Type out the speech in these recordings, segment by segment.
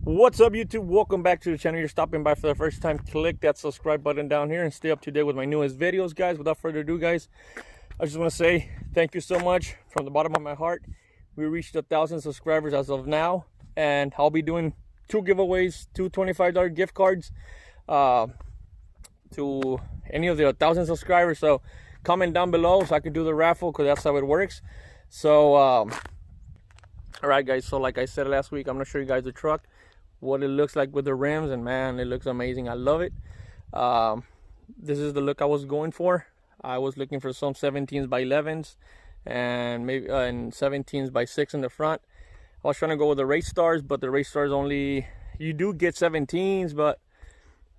What's up, YouTube? Welcome back to the channel. You're stopping by for the first time. Click that subscribe button down here and stay up to date with my newest videos, guys. Without further ado, guys, I just want to say thank you so much from the bottom of my heart. We reached 1,000 subscribers as of now, and I'll be doing 2 giveaways, 2 $25 gift cards to any of the 1,000 subscribers. So comment down below so I can do the raffle, because that's how it works. So all right, guys, so like I said last week, I'm gonna show you guys the truck, what it looks like with the rims, and man, it looks amazing. I love it. This is the look I was going for. I was looking for some 17s by 11s and maybe 17s by 6 in the front. I was trying to go with the race stars, but the race stars only, you do get 17s, but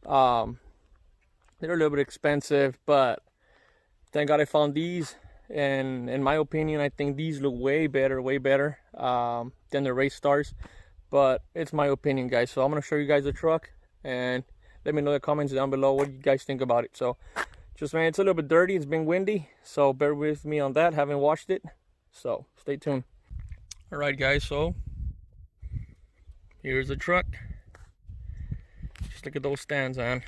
they're a little bit expensive. But thank God I found these, and in my opinion, I think these look way better than the race stars. But it's my opinion, guys. So I'm gonna show you guys the truck, and let me know in the comments down below what you guys think about it. So just, man, it's a little bit dirty, it's been windy, so bear with me on that. Haven't washed it, so stay tuned. All right, guys, so here's the truck. Just look at those stands, man.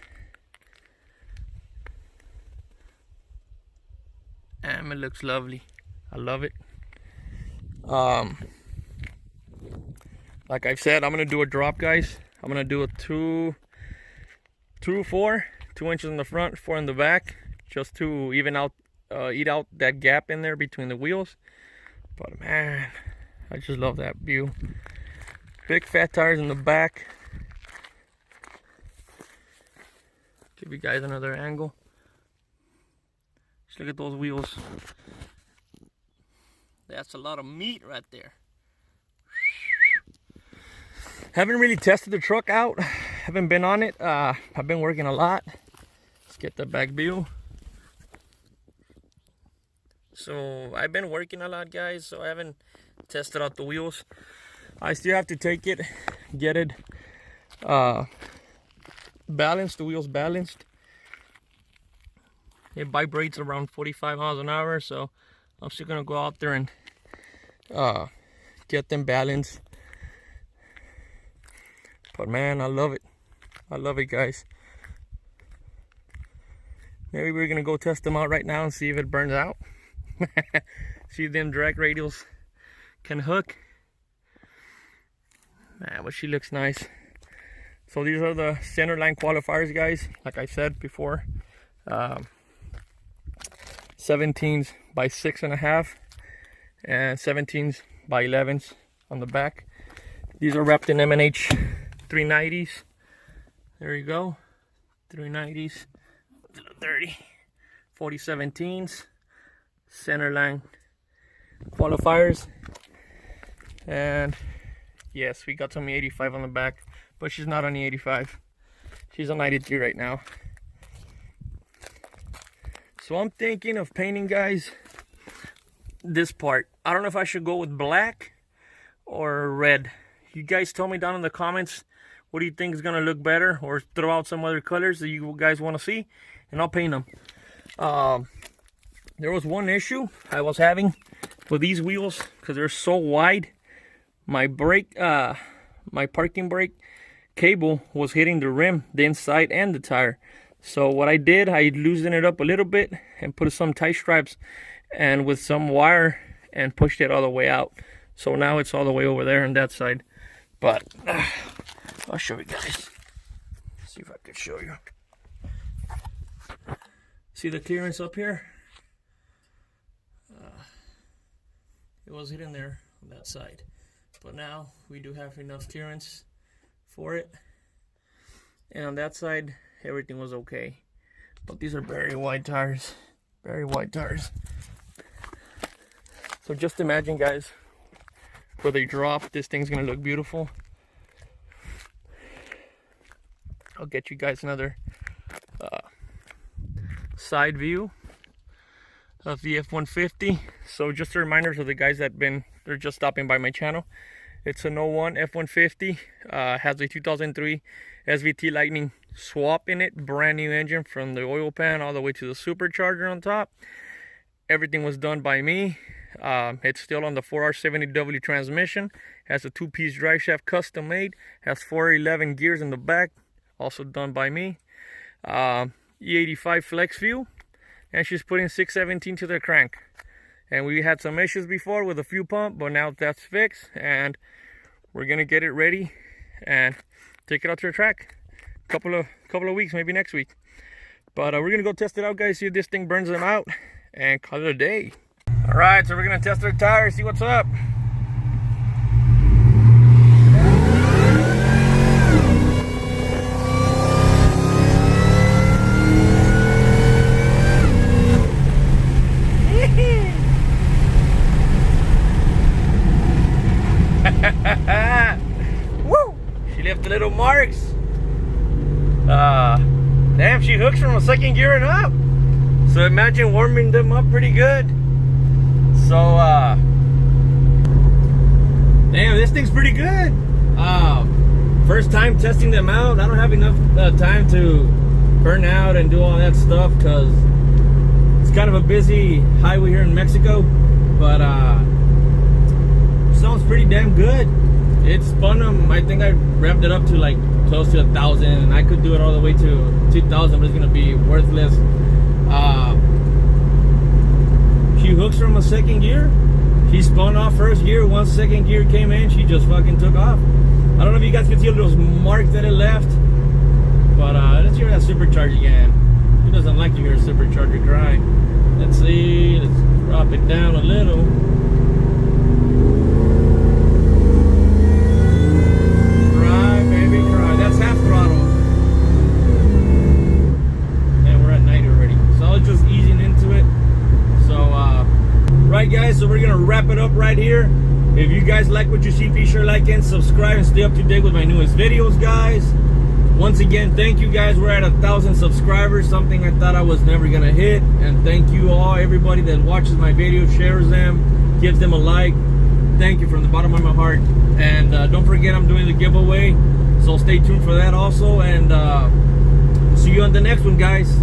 And it looks lovely. I love it. Like I said, I'm gonna do a drop, guys. I'm gonna do a 2 inches in the front, 4 in the back, just to even out, eat out that gap in there between the wheels. But man, I just love that view. Big fat tires in the back. Give you guys another angle. Just look at those wheels. That's a lot of meat right there. Haven't really tested the truck out. Haven't been on it. I've been working a lot. Let's get the back view. So I've been working a lot, guys, so I haven't tested out the wheels. I still have to take it, get it balanced, the wheels balanced. It vibrates around 45 miles an hour, so I'm still gonna go out there and get them balanced. But man, I love it. I love it, guys. Maybe we're gonna go test them out right now and see if it burns out. See if them drag radials can hook. Man, but she looks nice. So these are the Centerline qualifiers, guys. Like I said before, 17s by 6.5 and 17s by 11s on the back. These are wrapped in M&H 390s. There you go. 390s. 30. 4017s. Centerline qualifiers. And yes, we got some 85 on the back, but she's not on the 85. She's on 93 right now. So I'm thinking of painting, guys, this part. I don't know if I should go with black or red. You guys tell me down in the comments what do you think is gonna look better, or throw out some other colors that you guys want to see, and I'll paint them. There was one issue I was having with these wheels, because they're so wide. My brake, my parking brake cable was hitting the rim, the inside and the tire. So what I did, I loosened it up a little bit and put some tight straps and with some wire and pushed it all the way out. So now it's all the way over there on that side. But I'll show you guys. See if I can show you. See the clearance up here? It was hidden there on that side. But now we do have enough clearance for it. And on that side, everything was okay. But these are very wide tires. Very wide tires. So just imagine, guys, where they drop, this thing's gonna look beautiful. I'll get you guys another side view of the F-150. So just a reminder to the guys they're just stopping by my channel. It's an 01 F-150, has a 2003 SVT Lightning swap in it, brand new engine from the oil pan all the way to the supercharger on top. Everything was done by me. It's still on the 4R70W transmission, Has a 2-piece drive shaft custom made. Has 411 gears in the back, also done by me. E85 flex fuel, and she's putting 617 to the crank. And we had some issues before with the fuel pump, but now that's fixed, and we're gonna get it ready and take it out to the track. Couple of weeks, maybe next week. But we're gonna go test it out, guys, see if this thing burns them out, and call it a day. All right, so we're gonna test our tires, see what's up. Woo! She left the little marks. Damn, she hooks from a second gear and up. So imagine warming them up pretty good. So damn, this thing's pretty good. First time testing them out. I don't have enough time to burn out and do all that stuff because it's kind of a busy highway here in Mexico. But sounds pretty damn good. It spun them. I think I revved it up to like close to 1,000, and I could do it all the way to 2,000, but it's gonna be worthless. She hooks from a second gear. She spun off first gear. Once second gear came in, she just fucking took off. I don't know if you guys can see those marks that it left, but let's hear that supercharge again. Who doesn't like to hear a supercharger cry? Let's see. Let's drop it down a little. Right, guys, so we're gonna wrap it up right here. If you guys like what you see, be sure to like and subscribe and stay up to date with my newest videos, guys. Once again, thank you guys. We're at 1,000 subscribers, something I thought I was never gonna hit. And thank you all, everybody that watches my videos, shares them, gives them a like. Thank you from the bottom of my heart. And don't forget, I'm doing the giveaway, so stay tuned for that also. And see you on the next one, guys.